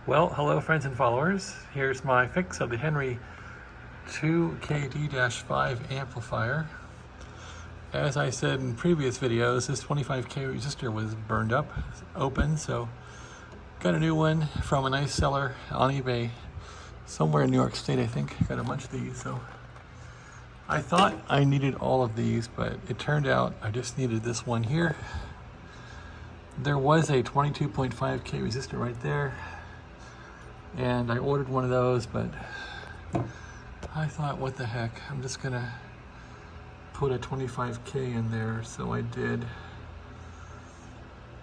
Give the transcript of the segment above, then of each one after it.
Well, hello friends and followers. Here's my fix of the Henry 2KD-5 amplifier. As I said in previous videos, this 25K resistor was burned up, open, so got a new one from a nice seller on eBay, somewhere in New York State, I think. Got a bunch of these, so I thought I needed all of these, but it turned out I just needed this one here. There was a 22.5K resistor right there, and I ordered one of those, but I thought, what the heck, I'm just gonna put a 25K in there, so I did,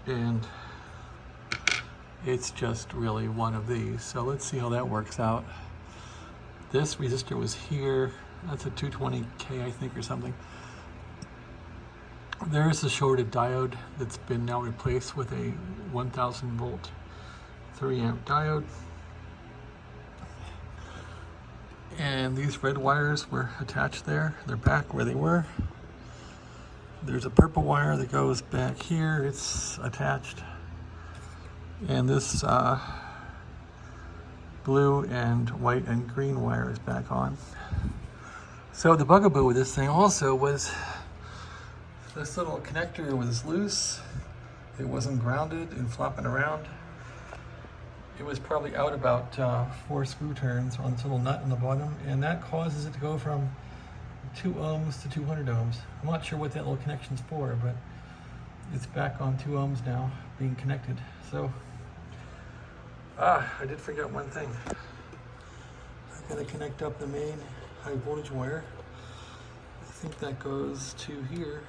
and it's just really one of these. So let's see how that works out. This resistor was here, that's a 220K I think or something. There's a shorted diode that's been now replaced with a 1000 volt 3 amp diode. And these red wires were attached there. They're back where they were. There's a purple wire that goes back here. It's attached. And this blue and white and green wire is back on. So the bugaboo with this thing also was this little connector was loose. It wasn't grounded and flopping around. It was probably out about 4 screw turns on this little nut in the bottom, and that causes it to go from 2 ohms to 200 ohms. I'm not sure what that little connection's for, but it's back on 2 ohms now, being connected. So, I did forget one thing. I gotta connect up the main high voltage wire. I think that goes to here,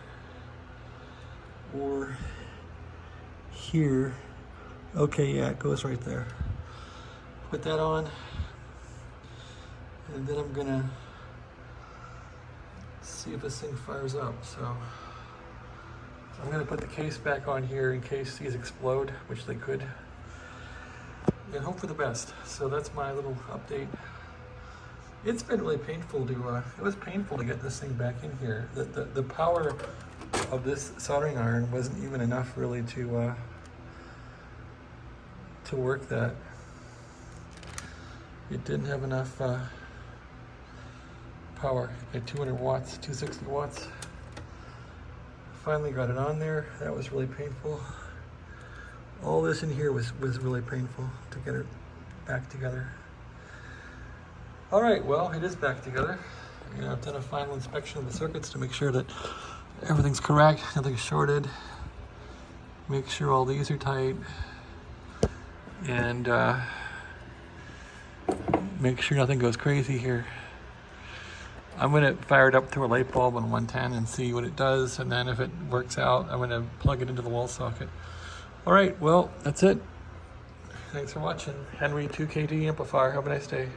or here. Okay, yeah, it goes right there. Put that on, and then I'm gonna see if this thing fires up. So I'm gonna put the case back on here in case these explode, which they could, and hope for the best. So that's my little update. It's been really painful to, it was painful to get this thing back in here. The power of this soldering iron wasn't even enough really to work that. It didn't have enough power at 200 watts, 260 watts. Finally got it on there. That was really painful. All this in here was really painful to get it back together. All right, well, it is back together. You know, I've done a final inspection of the circuits to make sure that everything's correct, nothing's shorted. Make sure all these are tight. And make sure nothing goes crazy here. I'm gonna fire it up through a light bulb on 110 and see what it does, and then if it works out, I'm gonna plug it into the wall socket. All right, well, that's it. Thanks for watching. Henry 2KD amplifier. Have a nice day.